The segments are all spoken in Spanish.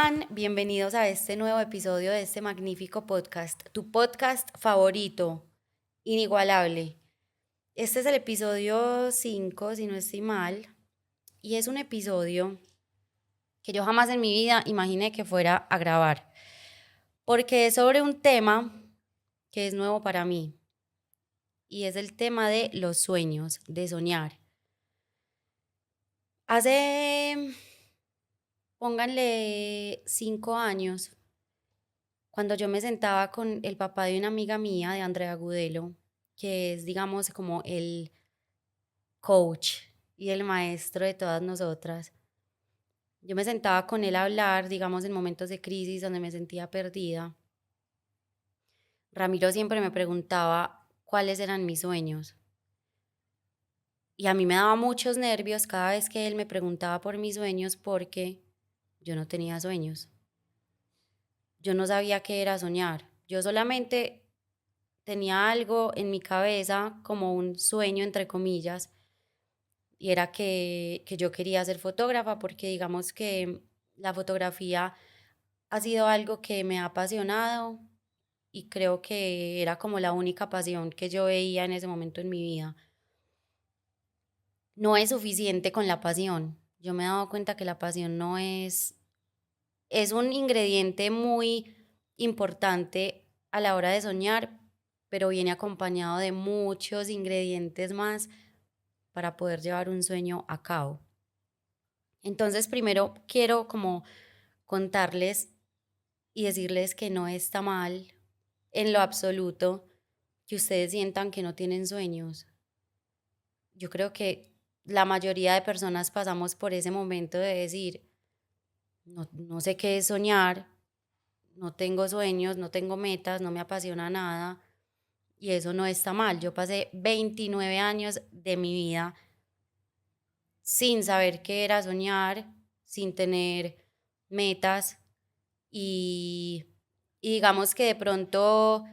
están? Bienvenidos a este nuevo episodio de este magnífico podcast, tu podcast favorito, inigualable. Este es el episodio 5, si no estoy mal, y es un episodio que yo jamás en mi vida imaginé que fuera a grabar, porque es sobre un tema que es nuevo para mí, y es el tema de los sueños, de soñar. Hace, pónganle 5 años, cuando yo me sentaba con el papá de una amiga mía, de Andrea Gudelo, que es, digamos, como el coach y el maestro de todas nosotras, yo me sentaba con él a hablar, digamos, en momentos de crisis donde me sentía perdida. Ramiro siempre me preguntaba cuáles eran mis sueños. Y a mí me daba muchos nervios cada vez que él me preguntaba por mis sueños porque yo no tenía sueños. Yo no sabía qué era soñar. Yo solamente tenía algo en mi cabeza como un sueño, entre comillas, y era que yo quería ser fotógrafa porque digamos que la fotografía ha sido algo que me ha apasionado y creo que era como la única pasión que yo veía en ese momento en mi vida. No es suficiente con la pasión. Yo me he dado cuenta que la pasión no es un ingrediente muy importante a la hora de soñar, pero viene acompañado de muchos ingredientes más para poder llevar un sueño a cabo. Entonces, primero quiero como contarles y decirles que no está mal en lo absoluto que ustedes sientan que no tienen sueños. Yo creo que la mayoría de personas pasamos por ese momento de decir, no sé qué es soñar, no tengo sueños, no tengo metas, no me apasiona nada y eso no está mal. Yo pasé 29 años de mi vida sin saber qué era soñar, sin tener metas y, y digamos que de pronto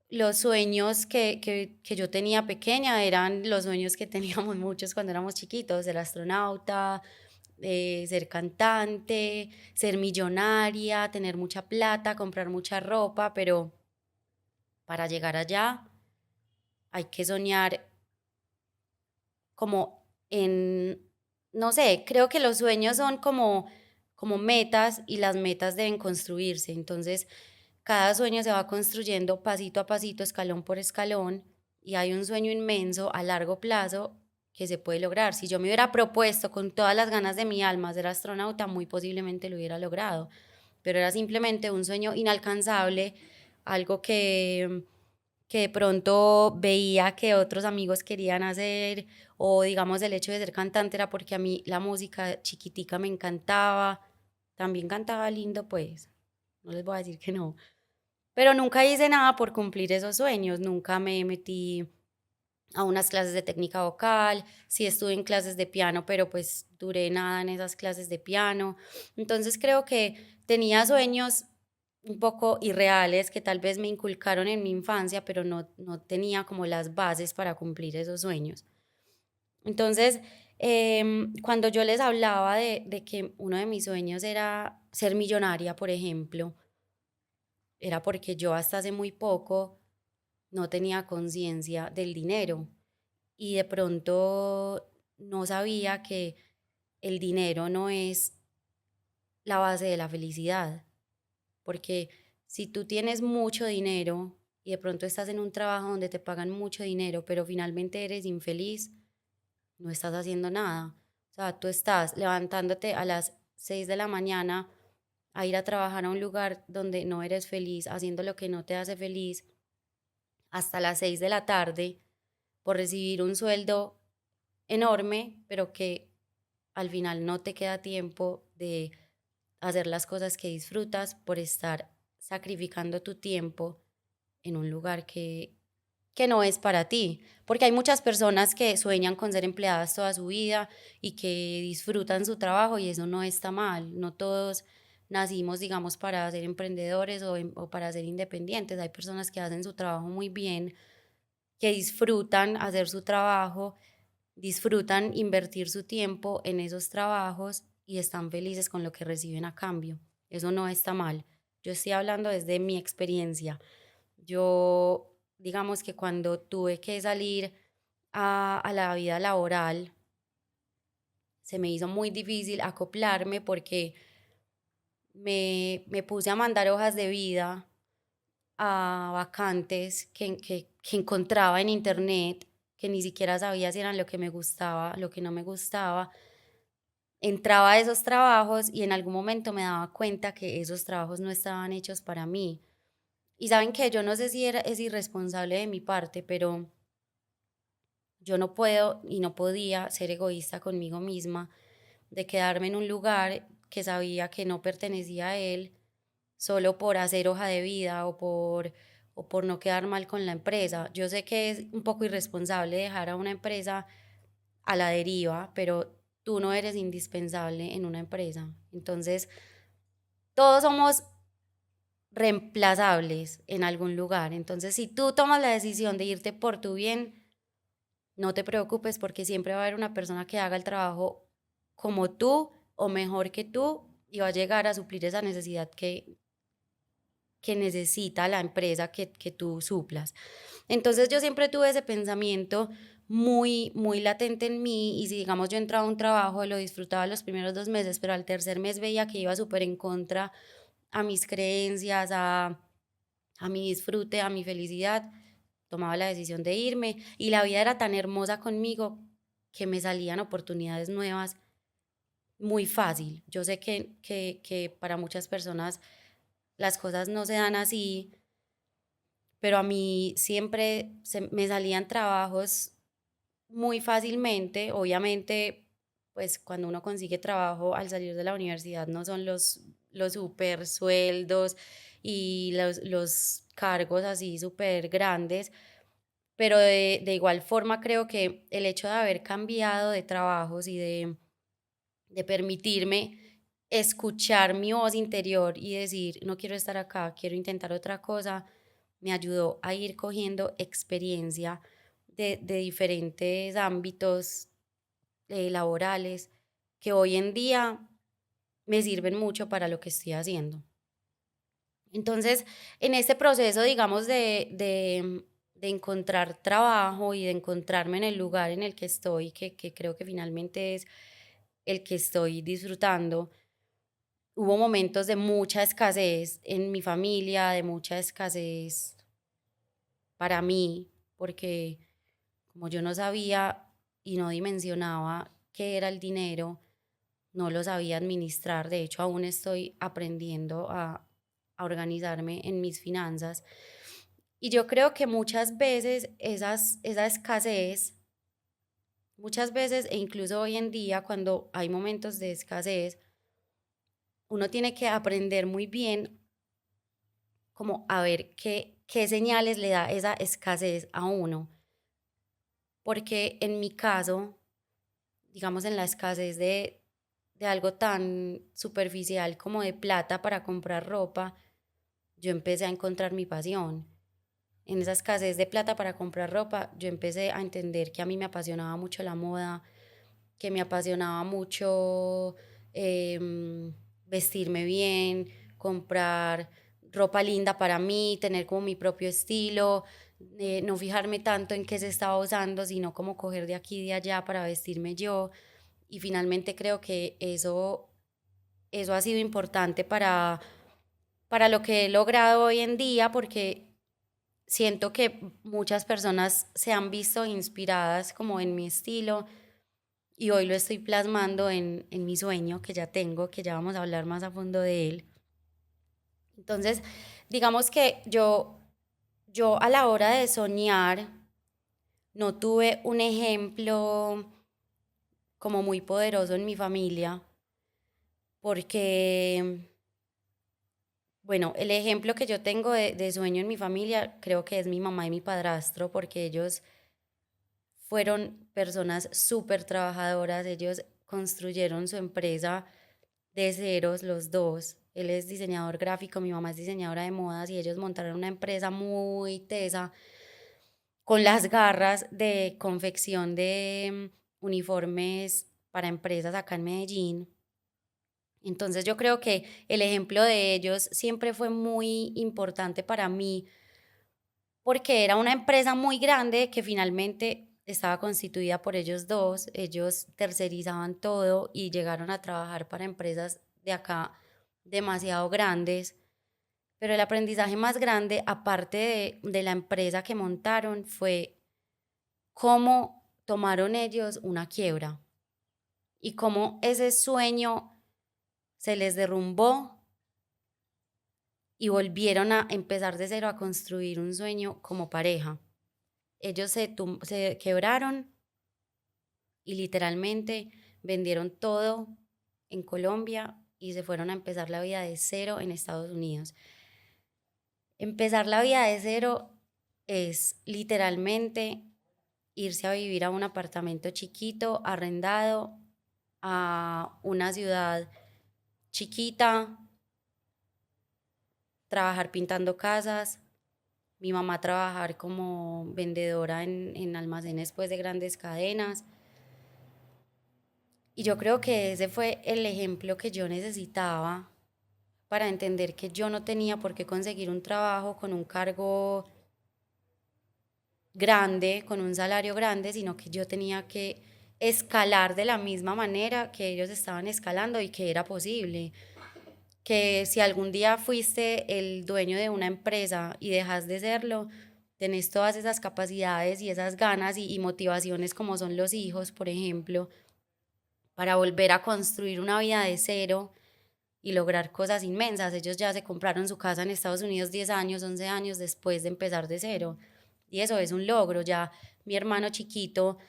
los sueños que yo tenía pequeña eran los sueños que teníamos muchos cuando éramos chiquitos, ser astronauta, ser cantante, ser millonaria, tener mucha plata, comprar mucha ropa, pero para llegar allá hay que soñar como en, no sé, creo que los sueños son como metas y las metas deben construirse. Entonces, cada sueño se va construyendo pasito a pasito, escalón por escalón, y hay un sueño inmenso a largo plazo que se puede lograr. Si yo me hubiera propuesto con todas las ganas de mi alma ser astronauta, muy posiblemente lo hubiera logrado, pero era simplemente un sueño inalcanzable, algo que de pronto veía que otros amigos querían hacer, o digamos el hecho de ser cantante era porque a mí la música chiquitica me encantaba, también cantaba lindo, pues, no les voy a decir que no, pero nunca hice nada por cumplir esos sueños, nunca me metí a unas clases de técnica vocal, sí estuve en clases de piano, pero pues duré nada en esas clases de piano. Entonces creo que tenía sueños un poco irreales que tal vez me inculcaron en mi infancia, pero no tenía como las bases para cumplir esos sueños. Entonces, cuando yo les hablaba de que uno de mis sueños era ser millonaria, por ejemplo, era porque yo hasta hace muy poco no tenía conciencia del dinero y de pronto no sabía que el dinero no es la base de la felicidad, porque si tú tienes mucho dinero y de pronto estás en un trabajo donde te pagan mucho dinero, pero finalmente eres infeliz, no estás haciendo nada. O sea, tú estás levantándote a las 6 de la mañana a ir a trabajar a un lugar donde no eres feliz, haciendo lo que no te hace feliz, hasta las 6 de la tarde por recibir un sueldo enorme, pero que al final no te queda tiempo de hacer las cosas que disfrutas por estar sacrificando tu tiempo en un lugar que no es para ti. Porque hay muchas personas que sueñan con ser empleadas toda su vida y que disfrutan su trabajo y eso no está mal. No todos nacimos, digamos, para ser emprendedores o para ser independientes. Hay personas que hacen su trabajo muy bien, que disfrutan hacer su trabajo, disfrutan invertir su tiempo en esos trabajos y están felices con lo que reciben a cambio. Eso no está mal. Yo estoy hablando desde mi experiencia. Yo, digamos que cuando tuve que salir a la vida laboral, se me hizo muy difícil acoplarme porque me puse a mandar hojas de vida a vacantes que encontraba en internet, que ni siquiera sabía si eran lo que me gustaba, lo que no me gustaba. Entraba a esos trabajos y en algún momento me daba cuenta que esos trabajos no estaban hechos para mí. Y saben que yo no sé si es irresponsable de mi parte, pero yo no puedo y no podía ser egoísta conmigo misma de quedarme en un lugar que sabía que no pertenecía a él solo por hacer hoja de vida o por no quedar mal con la empresa. Yo sé que es un poco irresponsable dejar a una empresa a la deriva, pero tú no eres indispensable en una empresa. Entonces, todos somos reemplazables en algún lugar. Entonces, si tú tomas la decisión de irte por tu bien, no te preocupes porque siempre va a haber una persona que haga el trabajo como tú o mejor que tú y va a llegar a suplir esa necesidad que necesita la empresa que tú suplas. Entonces yo siempre tuve ese pensamiento muy latente en mí y si digamos yo entraba a un trabajo, lo disfrutaba los primeros 2 meses, pero al tercer mes veía que iba súper en contra a mis creencias, a mi disfrute, a mi felicidad, tomaba la decisión de irme y la vida era tan hermosa conmigo que me salían oportunidades nuevas muy fácil. Yo sé que para muchas personas las cosas no se dan así, pero a mí siempre me salían trabajos muy fácilmente. Obviamente, pues cuando uno consigue trabajo al salir de la universidad no son los super sueldos y los cargos así súper grandes, pero de igual forma creo que el hecho de haber cambiado de trabajos y de permitirme escuchar mi voz interior y decir, no quiero estar acá, quiero intentar otra cosa, me ayudó a ir cogiendo experiencia de diferentes ámbitos laborales que hoy en día me sirven mucho para lo que estoy haciendo. Entonces, en este proceso, digamos, de encontrar trabajo y de encontrarme en el lugar en el que estoy, que creo que finalmente es el que estoy disfrutando, hubo momentos de mucha escasez en mi familia, de mucha escasez para mí, porque como yo no sabía y no dimensionaba qué era el dinero, no lo sabía administrar. De hecho, aún estoy aprendiendo a organizarme en mis finanzas. Y yo creo que muchas veces esa escasez, muchas veces, e incluso hoy en día, cuando hay momentos de escasez, uno tiene que aprender muy bien como a ver qué señales le da esa escasez a uno. Porque en mi caso, digamos en la escasez de algo tan superficial como de plata para comprar ropa, yo empecé a encontrar mi pasión. En esa escasez de plata para comprar ropa, yo empecé a entender que a mí me apasionaba mucho la moda, que me apasionaba mucho vestirme bien, comprar ropa linda para mí, tener como mi propio estilo, no fijarme tanto en qué se estaba usando, sino como coger de aquí y de allá para vestirme yo. Y finalmente creo que eso ha sido importante para lo que he logrado hoy en día, porque siento que muchas personas se han visto inspiradas como en mi estilo y hoy lo estoy plasmando en mi sueño que ya tengo, que ya vamos a hablar más a fondo de él. Entonces, digamos que yo a la hora de soñar no tuve un ejemplo como muy poderoso en mi familia, porque, bueno, el ejemplo que yo tengo de sueño en mi familia creo que es mi mamá y mi padrastro, porque ellos fueron personas súper trabajadoras, ellos construyeron su empresa de ceros los dos. Él es diseñador gráfico, mi mamá es diseñadora de modas y ellos montaron una empresa muy tesa con las garras de confección de uniformes para empresas acá en Medellín. Entonces yo creo que el ejemplo de ellos siempre fue muy importante para mí porque era una empresa muy grande que finalmente estaba constituida por ellos dos, ellos tercerizaban todo y llegaron a trabajar para empresas de acá demasiado grandes, pero el aprendizaje más grande, aparte de la empresa que montaron, fue cómo tomaron ellos una quiebra y cómo ese sueño se les derrumbó y volvieron a empezar de cero a construir un sueño como pareja. Ellos se quebraron y literalmente vendieron todo en Colombia y se fueron a empezar la vida de cero en Estados Unidos. Empezar la vida de cero es literalmente irse a vivir a un apartamento chiquito, arrendado, a una ciudad chiquita, trabajar pintando casas, mi mamá trabajar como vendedora en almacenes pues de grandes cadenas. Y yo creo que ese fue el ejemplo que yo necesitaba para entender que yo no tenía por qué conseguir un trabajo con un cargo grande, con un salario grande, sino que yo tenía que escalar de la misma manera que ellos estaban escalando y que era posible. Que si algún día fuiste el dueño de una empresa y dejas de serlo, tenés todas esas capacidades y esas ganas y motivaciones como son los hijos, por ejemplo, para volver a construir una vida de cero y lograr cosas inmensas. Ellos ya se compraron su casa en Estados Unidos 10 años, 11 años después de empezar de cero. Y eso es un logro. Ya mi hermano chiquito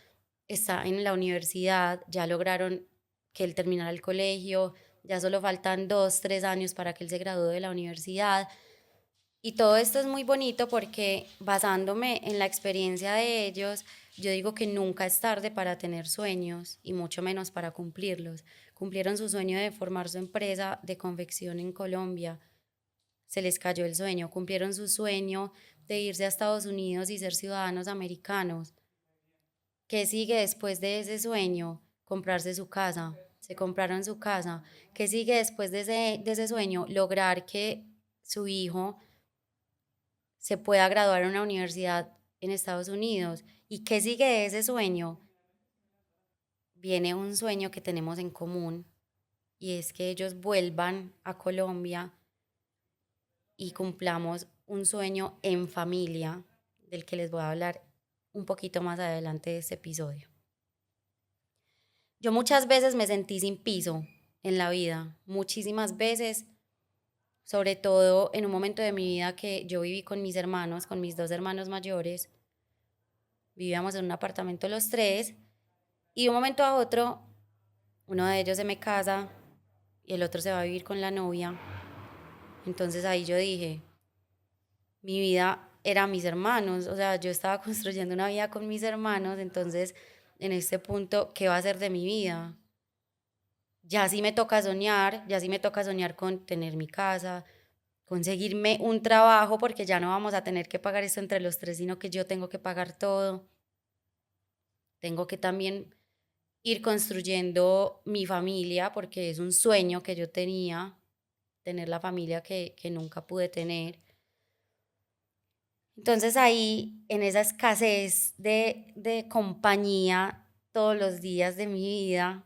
está en la universidad, ya lograron que él terminara el colegio, ya solo faltan 2, 3 años para que él se gradúe de la universidad. Y todo esto es muy bonito porque basándome en la experiencia de ellos, yo digo que nunca es tarde para tener sueños y mucho menos para cumplirlos. Cumplieron su sueño de formar su empresa de confección en Colombia, se les cayó el sueño. Cumplieron su sueño de irse a Estados Unidos y ser ciudadanos americanos. ¿Qué sigue después de ese sueño? Comprarse su casa. Se compraron su casa. ¿Qué sigue después de ese sueño? Lograr que su hijo se pueda graduar en una universidad en Estados Unidos. ¿Y qué sigue de ese sueño? Viene un sueño que tenemos en común y es que ellos vuelvan a Colombia y cumplamos un sueño en familia del que les voy a hablar un poquito más adelante de este episodio. Yo muchas veces me sentí sin piso en la vida, muchísimas veces, sobre todo en un momento de mi vida que yo viví con mis hermanos, con mis dos hermanos mayores, vivíamos en un apartamento los tres y de un momento a otro uno de ellos se me casa y el otro se va a vivir con la novia. Entonces ahí yo dije, mi vida era mis hermanos, o sea, yo estaba construyendo una vida con mis hermanos, entonces en este punto, ¿qué va a ser de mi vida? Ya sí me toca soñar, ya sí me toca soñar con tener mi casa, conseguirme un trabajo, porque ya no vamos a tener que pagar esto entre los tres, sino que yo tengo que pagar todo. Tengo que también ir construyendo mi familia, porque es un sueño que yo tenía, tener la familia que nunca pude tener. Entonces ahí, en esa escasez de compañía todos los días de mi vida,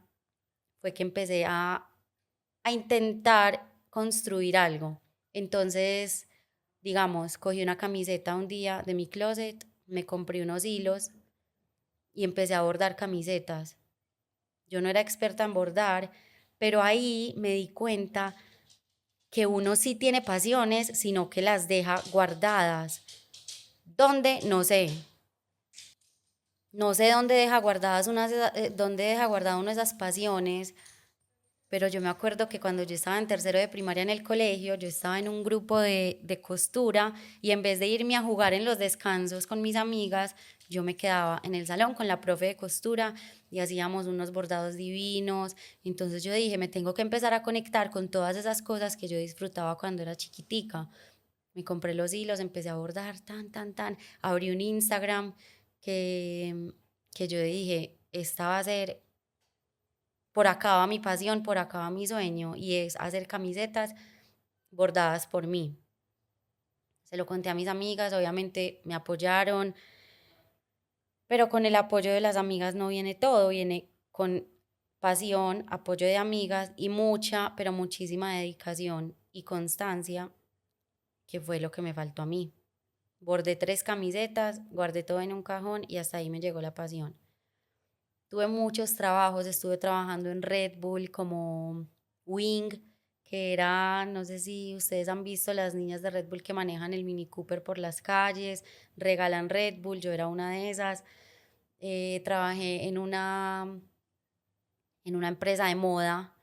fue que empecé a intentar construir algo. Entonces, digamos, cogí una camiseta un día de mi closet, me compré unos hilos y empecé a bordar camisetas. Yo no era experta en bordar, pero ahí me di cuenta que uno sí tiene pasiones, sino que las deja guardadas. ¿Dónde? No sé. No sé dónde deja guardadas dónde deja guardada uno esas pasiones, pero yo me acuerdo que cuando yo estaba en tercero de primaria en el colegio, yo estaba en un grupo de costura y en vez de irme a jugar en los descansos con mis amigas, yo me quedaba en el salón con la profe de costura y hacíamos unos bordados divinos. Entonces yo dije, me tengo que empezar a conectar con todas esas cosas que yo disfrutaba cuando era chiquitica. Me compré los hilos, empecé a bordar, tan, tan, tan. Abrí un Instagram que, que yo dije, esta va a ser por acá va mi pasión, por acá va mi sueño, y es hacer camisetas bordadas por mí. Se lo conté a mis amigas, obviamente me apoyaron, pero con el apoyo de las amigas no viene todo, viene con pasión, apoyo de amigas y mucha, pero muchísima dedicación y constancia, que fue lo que me faltó a mí. Bordé 3 camisetas, guardé todo en un cajón y hasta ahí me llegó la pasión. Tuve muchos trabajos, estuve trabajando en Red Bull como Wing, que era, no sé si ustedes han visto las niñas de Red Bull que manejan el Mini Cooper por las calles, regalan Red Bull, yo era una de esas. Trabajé en una empresa de moda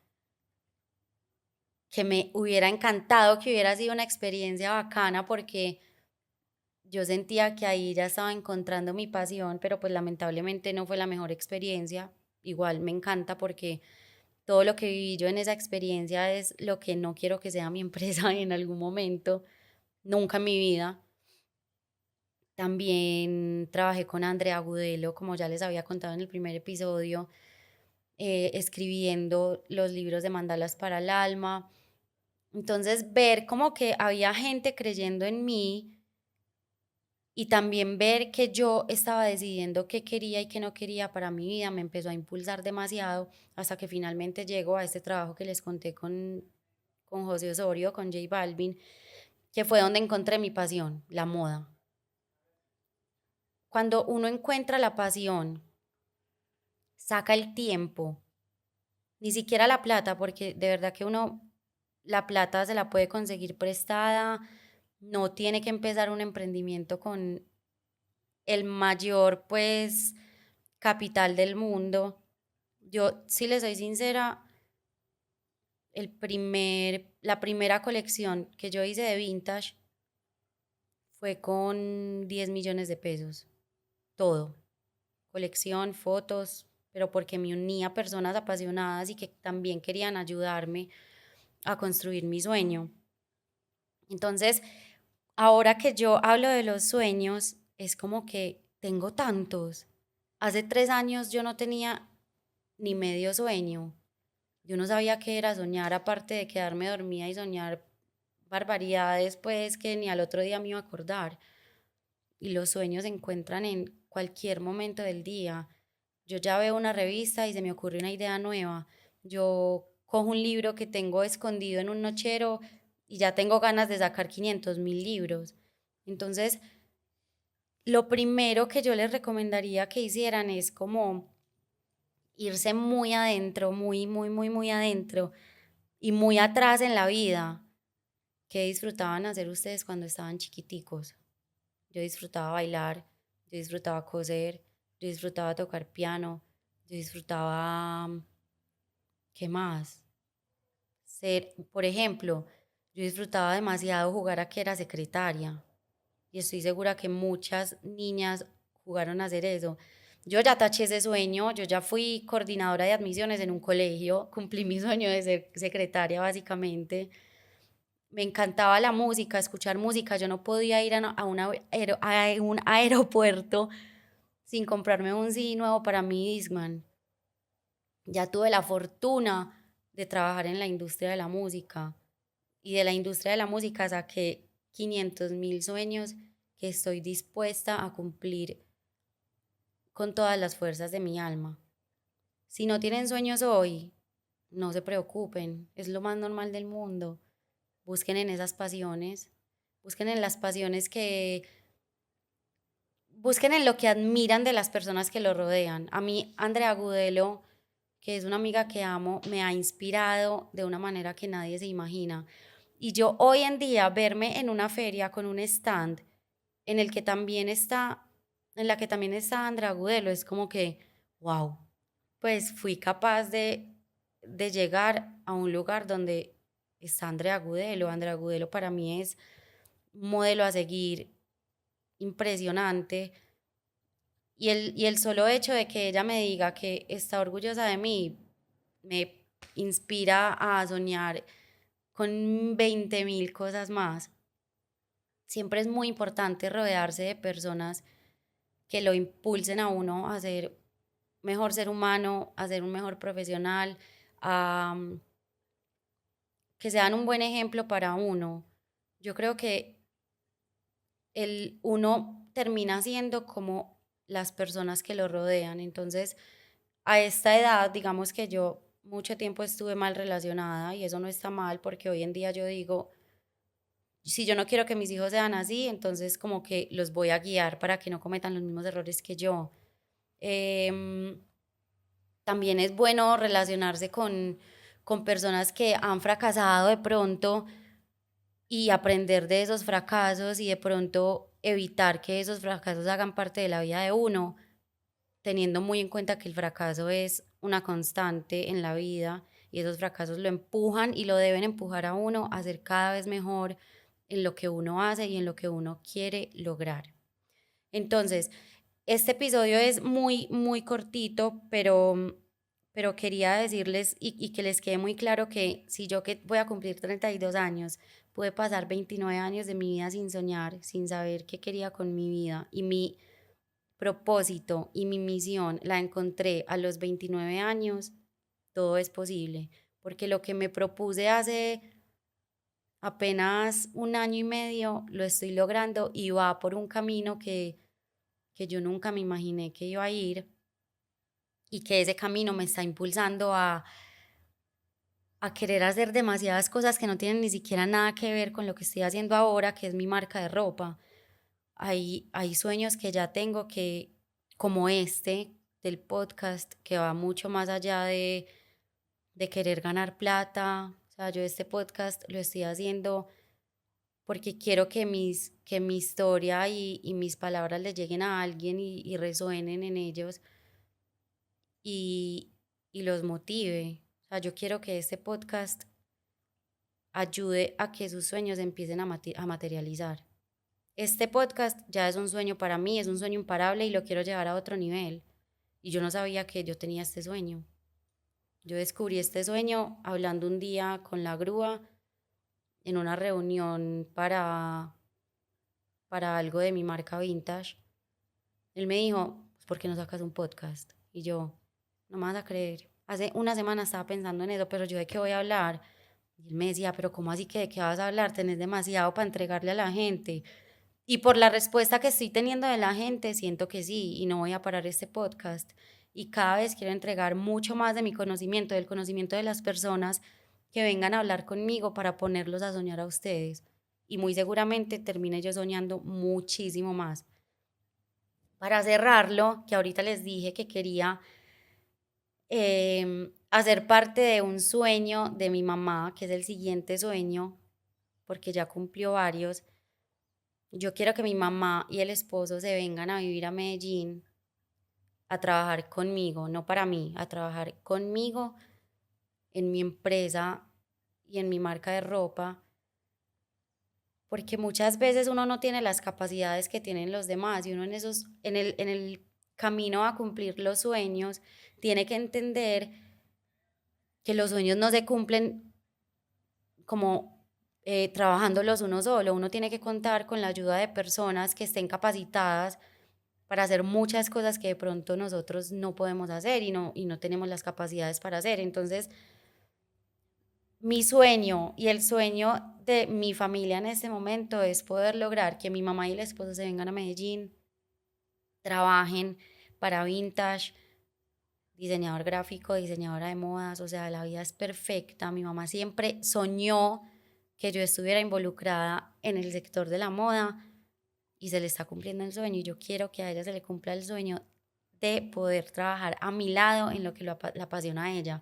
que me hubiera encantado que hubiera sido una experiencia bacana porque yo sentía que ahí ya estaba encontrando mi pasión, pero pues lamentablemente no fue la mejor experiencia. Igual me encanta porque todo lo que viví yo en esa experiencia es lo que no quiero que sea mi empresa en algún momento, nunca en mi vida. También trabajé con Andrea Agudelo, como ya les había contado en el primer episodio, escribiendo los libros de Mandalas para el Alma. Entonces, ver como que había gente creyendo en mí y también ver que yo estaba decidiendo qué quería y qué no quería para mi vida me empezó a impulsar demasiado hasta que finalmente llego a este trabajo que les conté con José Osorio, con J Balvin, que fue donde encontré mi pasión, la moda. Cuando uno encuentra la pasión, saca el tiempo, ni siquiera la plata, porque de verdad que uno la plata se la puede conseguir prestada, no tiene que empezar un emprendimiento con el mayor, pues, capital del mundo. Yo, si les soy sincera, la primera colección que yo hice de vintage fue con 10 millones de pesos. Todo. Colección, fotos, pero porque me unía a personas apasionadas y que también querían ayudarme a construir mi sueño. Entonces, ahora que yo hablo de los sueños, es como que tengo tantos. Hace 3 años yo no tenía ni medio sueño. Yo no sabía qué era soñar, aparte de quedarme dormida y soñar barbaridades, pues que ni al otro día me iba a acordar. Y los sueños se encuentran en cualquier momento del día. Yo ya veo una revista y se me ocurre una idea nueva. Yo cojo un libro que tengo escondido en un nochero y ya tengo ganas de sacar 500.000 libros. Entonces, lo primero que yo les recomendaría que hicieran es como irse muy adentro, muy adentro y muy atrás en la vida. ¿Qué disfrutaban hacer ustedes cuando estaban chiquiticos? Yo disfrutaba bailar, yo disfrutaba coser, yo disfrutaba tocar piano, yo disfrutaba, ¿qué más? Por ejemplo, yo disfrutaba demasiado jugar a que era secretaria y estoy segura que muchas niñas jugaron a hacer eso. Yo ya taché ese sueño, yo ya fui coordinadora de admisiones en un colegio, cumplí mi sueño de ser secretaria básicamente. Me encantaba la música, escuchar música. Yo no podía ir a un aeropuerto sin comprarme un CD nuevo para mi Discman. Ya tuve la fortuna de trabajar en la industria de la música y de la industria de la música saqué 500.000 sueños que estoy dispuesta a cumplir con todas las fuerzas de mi alma. Si no tienen sueños hoy, no se preocupen, es lo más normal del mundo. Busquen en esas pasiones, busquen en las pasiones que, busquen en lo que admiran de las personas que lo rodean. A mí, Andrea Gudelo, que es una amiga que amo, me ha inspirado de una manera que nadie se imagina. Y yo hoy en día verme en una feria con un stand en el que también está, en la que también está Andrea Gudelo, es como que, wow, pues fui capaz de llegar a un lugar donde está Andrea Gudelo. Andrea Gudelo para mí es un modelo a seguir impresionante. Y el solo hecho de que ella me diga que está orgullosa de mí me inspira a soñar con 20.000 cosas más. Siempre es muy importante rodearse de personas que lo impulsen a uno a hacer mejor ser humano, a ser un mejor profesional, a que sean un buen ejemplo para uno. Yo creo que uno termina siendo como las personas que lo rodean. Entonces, a esta edad, digamos que yo mucho tiempo estuve mal relacionada y eso no está mal porque hoy en día yo digo, si yo no quiero que mis hijos sean así, entonces como que los voy a guiar para que no cometan los mismos errores que yo. Em, También es bueno relacionarse con personas que han fracasado de pronto y aprender de esos fracasos y de pronto evitar que esos fracasos hagan parte de la vida de uno, teniendo muy en cuenta que el fracaso es una constante en la vida y esos fracasos lo empujan y lo deben empujar a uno a ser cada vez mejor en lo que uno hace y en lo que uno quiere lograr. Entonces, este episodio es muy, muy cortito, pero quería decirles y que les quede muy claro que si yo que voy a cumplir 32 años, pude pasar 29 años de mi vida sin soñar, sin saber qué quería con mi vida y mi propósito y mi misión la encontré a los 29 años, todo es posible, porque lo que me propuse hace apenas un año y medio lo estoy logrando y va por un camino que yo nunca me imaginé que iba a ir y que ese camino me está impulsando a querer hacer demasiadas cosas que no tienen ni siquiera nada que ver con lo que estoy haciendo ahora, que es mi marca de ropa. Hay sueños que ya tengo que, como este del podcast, que va mucho más allá de querer ganar plata. O sea, yo este podcast lo estoy haciendo porque quiero que mi historia y mis palabras le lleguen a alguien y resuenen en ellos y, y los motive. O sea, yo quiero que este podcast ayude a que sus sueños empiecen a materializar. Este podcast ya es un sueño para mí, es un sueño imparable y lo quiero llevar a otro nivel. Y yo no sabía que yo tenía este sueño. Yo descubrí este sueño hablando un día con la grúa en una reunión para algo de mi marca vintage. Él me dijo, "Pues, ¿por qué no sacas un podcast?" Y yo, no me vas a creer. Hace una semana estaba pensando en eso, pero yo de qué voy a hablar. Y él me decía, pero ¿cómo así que de qué vas a hablar? Tenés demasiado para entregarle a la gente. Y por la respuesta que estoy teniendo de la gente, siento que sí, y no voy a parar este podcast. Y cada vez quiero entregar mucho más de mi conocimiento, del conocimiento de las personas que vengan a hablar conmigo para ponerlos a soñar a ustedes. Y muy seguramente termine yo soñando muchísimo más. Para cerrarlo, que ahorita les dije que quería hacer parte de un sueño de mi mamá, que es el siguiente sueño, porque ya cumplió varios. Yo quiero que mi mamá y el esposo se vengan a vivir a Medellín a trabajar conmigo, no para mí, a trabajar conmigo en mi empresa y en mi marca de ropa, porque muchas veces uno no tiene las capacidades que tienen los demás y uno en el camino a cumplir los sueños tiene que entender que los sueños no se cumplen como trabajándolos uno solo, uno tiene que contar con la ayuda de personas que estén capacitadas para hacer muchas cosas que de pronto nosotros no podemos hacer y no tenemos las capacidades para hacer. Entonces, mi sueño y el sueño de mi familia en este momento es poder lograr que mi mamá y el esposo se vengan a Medellín, trabajen para Vintage, diseñador gráfico, diseñadora de modas, o sea, la vida es perfecta. Mi mamá siempre soñó que yo estuviera involucrada en el sector de la moda y se le está cumpliendo el sueño y yo quiero que a ella se le cumpla el sueño de poder trabajar a mi lado en lo que la apasiona a ella.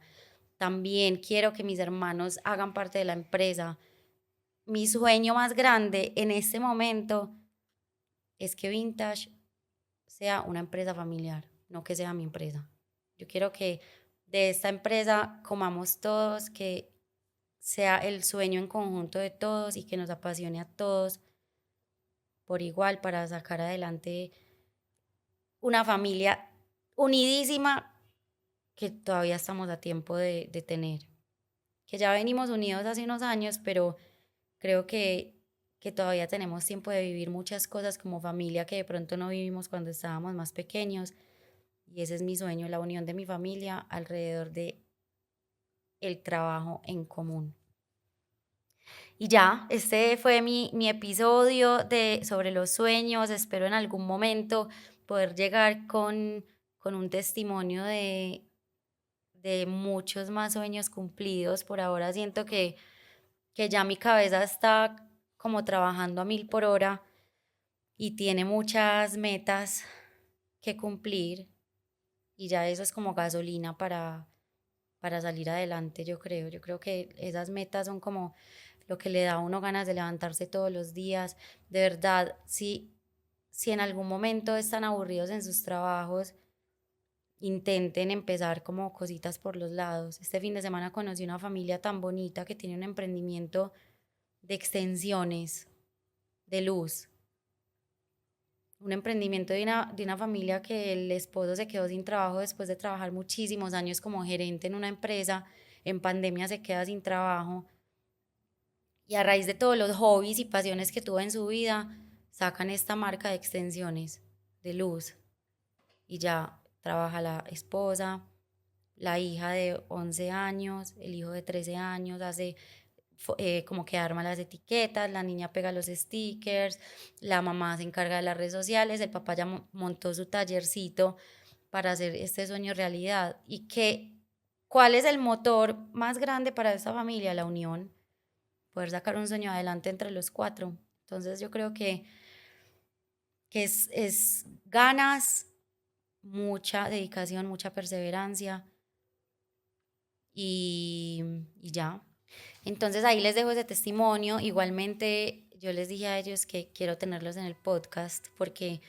También quiero que mis hermanos hagan parte de la empresa. Mi sueño más grande en este momento es que Vintage sea una empresa familiar, no que sea mi empresa. Yo quiero que de esta empresa comamos todos, que sea el sueño en conjunto de todos y que nos apasione a todos por igual para sacar adelante una familia unidísima que todavía estamos a tiempo de tener. Que ya venimos unidos hace unos años, pero creo que todavía tenemos tiempo de vivir muchas cosas como familia que de pronto no vivimos cuando estábamos más pequeños Y ese es mi sueño, la unión de mi familia alrededor de el trabajo en común. Y ya, este fue mi episodio sobre los sueños. Espero en algún momento poder llegar con un testimonio de muchos más sueños cumplidos. Por ahora siento que ya mi cabeza está como trabajando a 1000 por hora y tiene muchas metas que cumplir y ya eso es como gasolina para salir adelante, yo creo. Yo creo que esas metas son como lo que le da a uno ganas de levantarse todos los días. De verdad, si en algún momento están aburridos en sus trabajos, intenten empezar como cositas por los lados. Este fin de semana conocí una familia tan bonita que tiene un emprendimiento de extensiones de luz. Un emprendimiento de una familia que el esposo se quedó sin trabajo después de trabajar muchísimos años como gerente en una empresa. En pandemia se queda sin trabajo. Y a raíz de todos los hobbies y pasiones que tuvo en su vida, sacan esta marca de extensiones de luz. Y ya trabaja la esposa, la hija de 11 años, el hijo de 13 años, hace como que arma las etiquetas, la niña pega los stickers, la mamá se encarga de las redes sociales, el papá ya montó su tallercito para hacer este sueño realidad. ¿Cuál es el motor más grande para esta familia? La unión, poder sacar un sueño adelante entre los cuatro. Entonces yo creo que es ganas, mucha dedicación, mucha perseverancia y ya. Entonces ahí les dejo ese testimonio. Igualmente yo les dije a ellos que quiero tenerlos en el podcast porque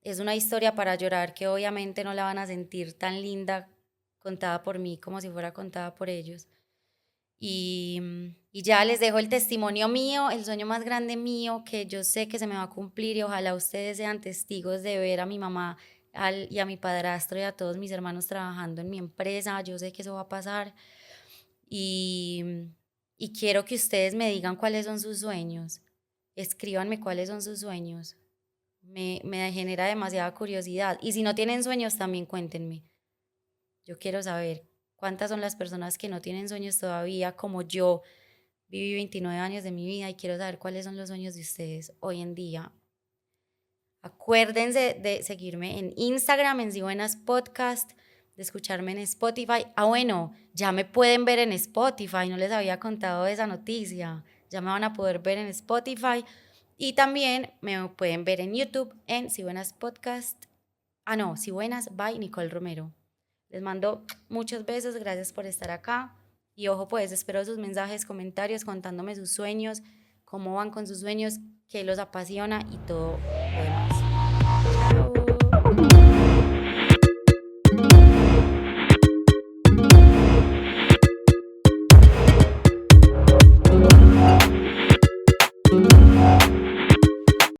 es una historia para llorar que obviamente no la van a sentir tan linda contada por mí como si fuera contada por ellos. Y ya les dejo el testimonio mío, el sueño más grande mío que yo sé que se me va a cumplir y ojalá ustedes sean testigos de ver a mi mamá y a mi padrastro y a todos mis hermanos trabajando en mi empresa. Yo sé que eso va a pasar y, y quiero que ustedes me digan cuáles son sus sueños. Escríbanme cuáles son sus sueños. Me genera demasiada curiosidad. Y si no tienen sueños, también cuéntenme. Yo quiero saber cuántas son las personas que no tienen sueños todavía, como yo. Viví 29 años de mi vida y quiero saber cuáles son los sueños de ustedes hoy en día. Acuérdense de seguirme en Instagram, en Si Buenas Podcast, de escucharme en Spotify. Bueno, ya me pueden ver en Spotify, no les había contado esa noticia. Ya me van a poder ver en Spotify y también me pueden ver en YouTube en Si Buenas Podcast. No, Si Buenas by Nicole Romero. Les mando muchos besos, gracias por estar acá. Y ojo, pues espero sus mensajes, comentarios, contándome sus sueños, cómo van con sus sueños, qué los apasiona y todo lo demás.